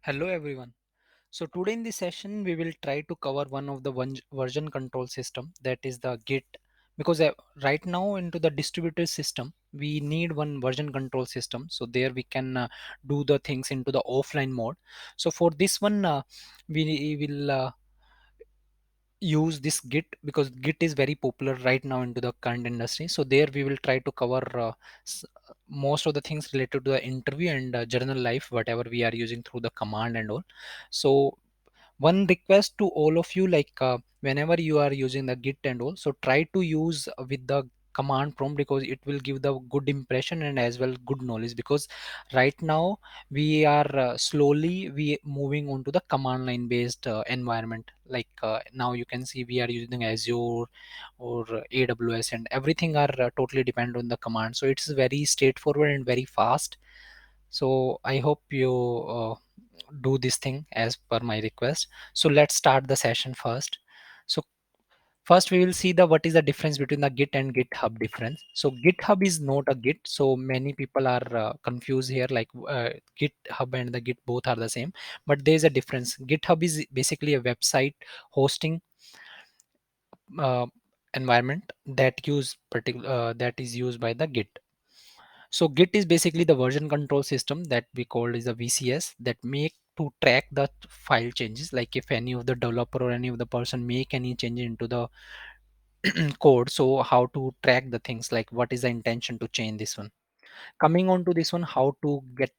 Hello everyone. So today in this session we will try to cover one of the one version control system, that is the Git, because right now into the distributed system we need one version control system, so there we can do the things into the offline mode. So for this one we will use this Git, because Git is very popular right now into the current industry. So there we will try to cover s- most of the things related to the interview and journal life, whatever we are using through the command and all. So one request to all of you, like whenever you are using the Git and all, so try to use with the command prompt, because it will give the good impression and as well good knowledge, because right now we are slowly we moving on to the command line based environment. Like now you can see we are using Azure or AWS, and everything are totally dependent on the command, so it's very straightforward and very fast. So I hope you do this thing as per my request. So let's start the session first. So first we will see the what is the difference between the Git and GitHub difference. So GitHub is not a Git, so many people are confused here, like GitHub and the Git both are the same, but there is a difference. GitHub is basically a website hosting uh, environment that is used by the Git. So Git is basically the version control system that we call is a VCS, that make to track the file changes. Like if any of the developer or any of the person make any change into the code, so how to track the things, like what is the intention to change this one. Coming on to this one, how to get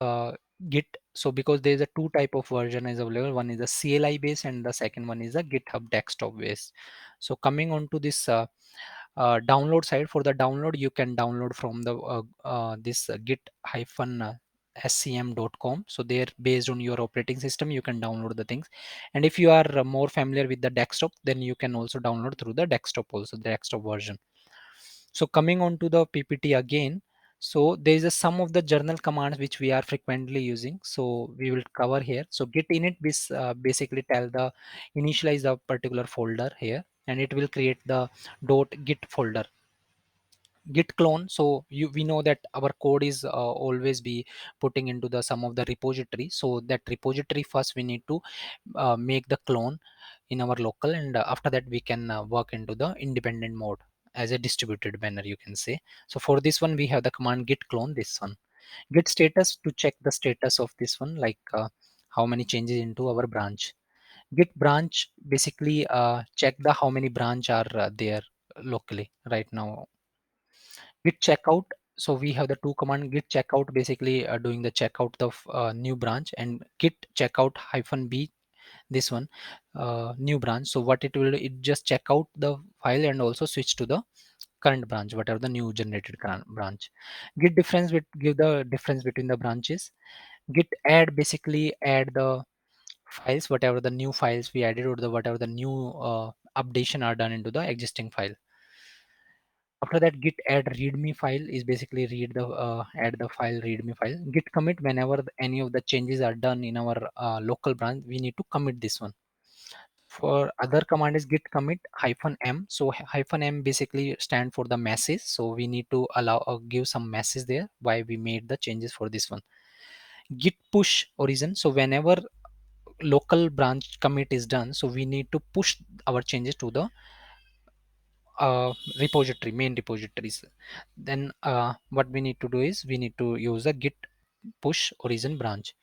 uh, Git. So because there is a two type of version is available, one is a CLI based and the second one is a GitHub desktop based. So coming on to this download side, for the download you can download from the this git hyphen scm.com. So there, based on your operating system, you can download the things. And if you are more familiar with the desktop, then you can also download through the desktop also, the desktop version. So coming on to the PPT again, so there is a some of the journal commands which we are frequently using, so we will cover here. So git init basically tell the initialize the particular folder here, and it will create the .git folder. Git clone, so we know that our code is always be putting into the some of the repository, so that repository first we need to make the clone in our local, and after that we can work into the independent mode as a distributed manner, you can say. So for this one we have the command git clone, this one. Git status, to check the status of this one, like how many changes into our branch. Git branch basically check the how many branch are there locally right now. Git checkout, so we have the two command. Git checkout basically doing the checkout of new branch, and git checkout hyphen b, this one new branch. So what it will do, it just check out the file and also switch to the current branch, whatever the new generated current branch. Git difference with give the difference between the branches. Git add basically add the files, whatever the new files we added, or the whatever the new updation are done into the existing file. After that, git add readme file is basically read the add the file readme file. Git commit, whenever any of the changes are done in our local branch, we need to commit this one. For other command is git commit hyphen m. So hyphen m basically stand for the message, so we need to allow give some message there why we made the changes for this one. Git push origin, so whenever local branch commit is done, so we need to push our changes to the repository, main repositories. Then what we need to do is we need to use a git push origin branch.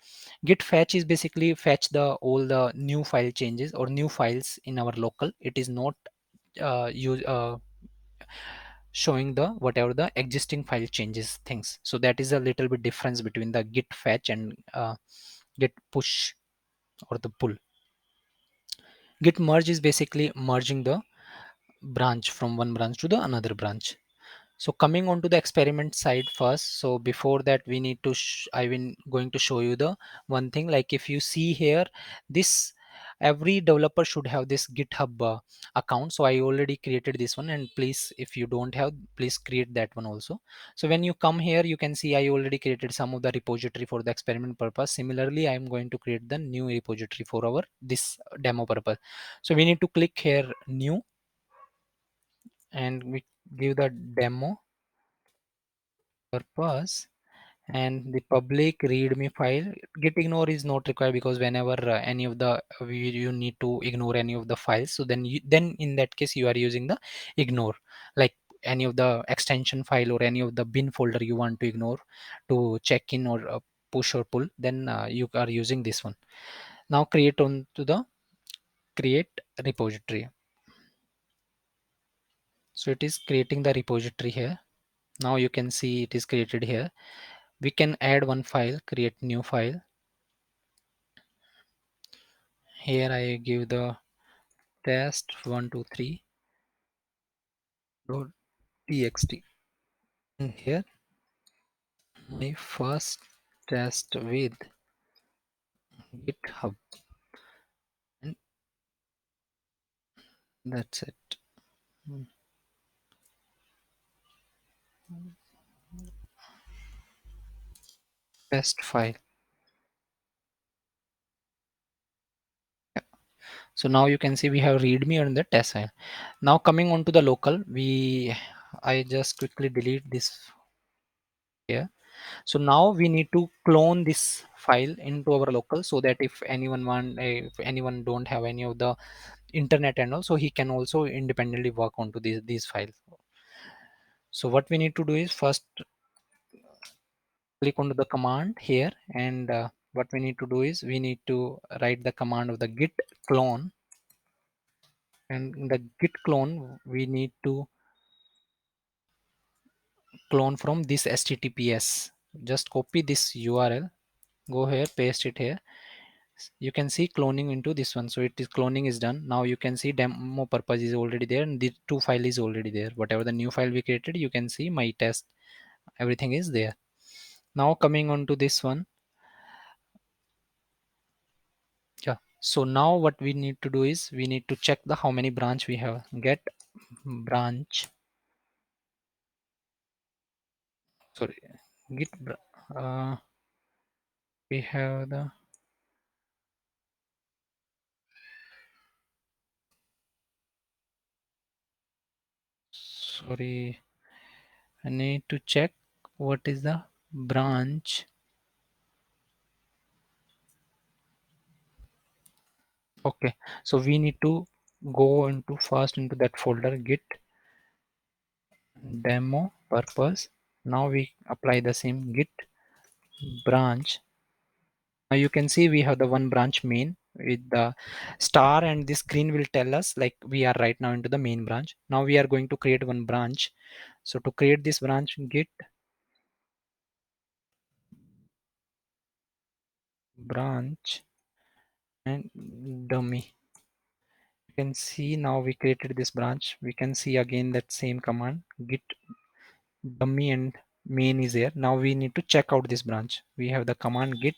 Git fetch is basically fetch the all the new file changes or new files in our local. It is not use showing the whatever the existing file changes things. So that is a little bit difference between the git fetch and git push or the pull. Git merge is basically merging the branch from one branch to the another branch. So coming on to the experiment side first. So before that we need to I will going to show you the one thing. Like if you see here, this every developer should have this GitHub account. So I already created this one, and please, if you don't have, please create that one also. So when you come here, you can see I already created some of the repository for the experiment purpose. Similarly, I am going to create the new repository for our this demo purpose. So we need to click here new, and we give the demo purpose, and the public readme file, git ignore is not required, because whenever any of the you need to ignore any of the files, so then in that case you are using the ignore, like any of the extension file or any of the bin folder you want to ignore to check in or push or pull, then you are using this one. Now create on to the create repository. So it is creating the repository here. Now you can see it is created here. We can add one file, create new file. Here I give the test123.txt. And here my first test with GitHub, and that's it. Test file. Yeah. So now you can see we have readme and the test file. Now coming on to the local, I just quickly delete this here. So now we need to clone this file into our local, so that if anyone don't have any of the internet and all, so he can also independently work onto these files. So what we need to do is first click onto the command here, and what we need to do is we need to write the command of the git clone, and in the git clone we need to clone from this https. Just copy this url, go here, paste it here. You can see cloning into this one, so it is cloning is done. Now you can see demo purpose is already there, and the two file is already there. Whatever the new file we created, you can see my test, everything is there. Now coming on to this one. Yeah, so now what we need to do is we need to check the how many branch we have. Get branch, sorry, git we have the, sorry, I need to check what is the branch. Okay, so we need to go into first into that folder git demo purpose. Now we apply the same git branch. Now you can see we have the one branch main with the star, and this green will tell us like we are right now into the main branch. Now we are going to create one branch. So to create this branch, git branch and dummy. You can see now we created this branch. We can see again that same command git dummy and main is there. Now we need to check out this branch. We have the command git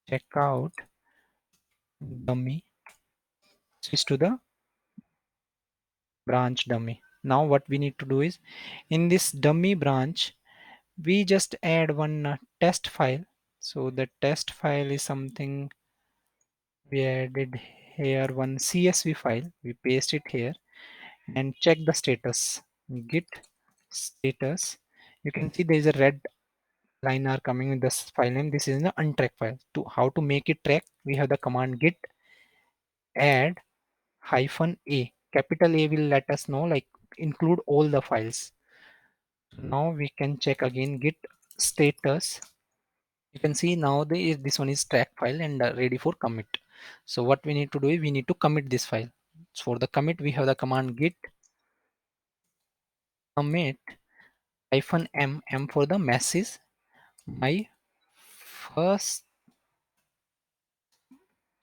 check out dummy. Switch to the branch dummy. Now what we need to do is in this dummy branch we just add one test file. So the test file is something we added here, one CSV file. We paste it here and check the status. Git status. You can see there is a red line are coming with this file name. This is an untracked file. To how to make it track, we have the command git add hyphen a. Capital A will let us know like include all the files. Now we can check again git status. You can see now this one is track file and ready for commit. So what we need to do is we need to commit this file. So for the commit we have the command git commit hyphen m for the message my first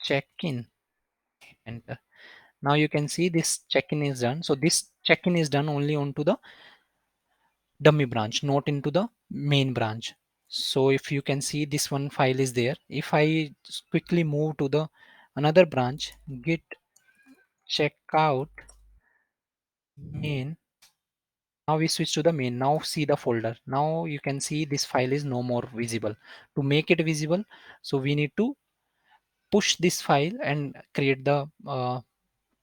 check-in. Enter. Now you can see this check-in is done. So this check-in is done only onto the dummy branch, not into the main branch. So if you can see this one file is there. If I quickly move to the another branch, git checkout main. Now we switch to the main. Now see the folder. Now you can see this file is no more visible. To make it visible, so we need to push this file and create the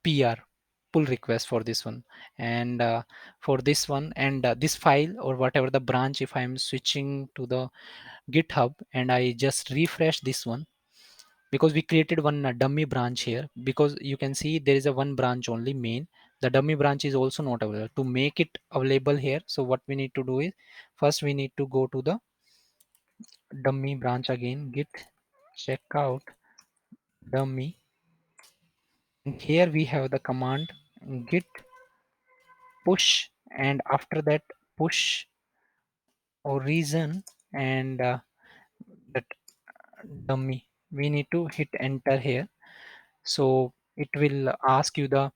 PR. pull request for this one. And for this one, and this file or whatever the branch, if I am switching to the GitHub and I just refresh this one, because we created one dummy branch here, because you can see there is a one branch only main. The dummy branch is also not available. To make it available here, so what we need to do is, first we need to go to the dummy branch again, git checkout dummy, and here we have the command git push, and after that push origin, and that dummy, we need to hit enter here. So it will ask you the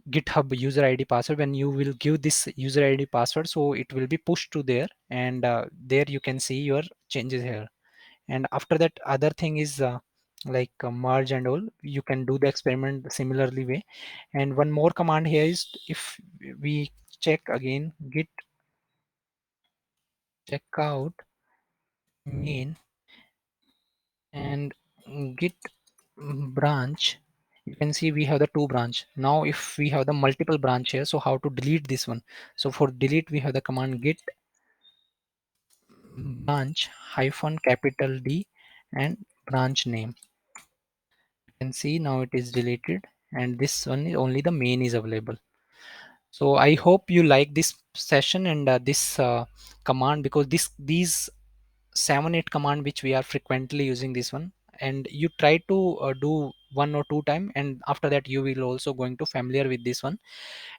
GitHub user ID password. When you will give this user ID password, so it will be pushed to there, and there you can see your changes here. And after that, other thing is like merge and all, you can do the experiment similarly way. And one more command here is, if we check again git checkout main and git branch, you can see we have the two branch. Now if we have the multiple branch here, so how to delete this one? So for delete, we have the command git branch hyphen capital D and branch name. You can see now it is deleted, and this one is only the main is available. So I hope you like this session and this command, because these 7 8 command which we are frequently using this one, and you try to do 1 or 2 time, and after that you will also going to familiar with this one.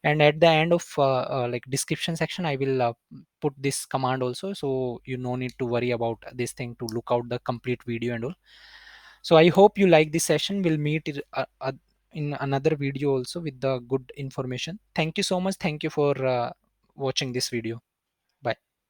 And at the end of like description section, I will put this command also, so you no need to worry about this thing to look out the complete video and all. So I hope you like this session. We'll meet in another video also with the good information. Thank you so much. Thank you for watching this video.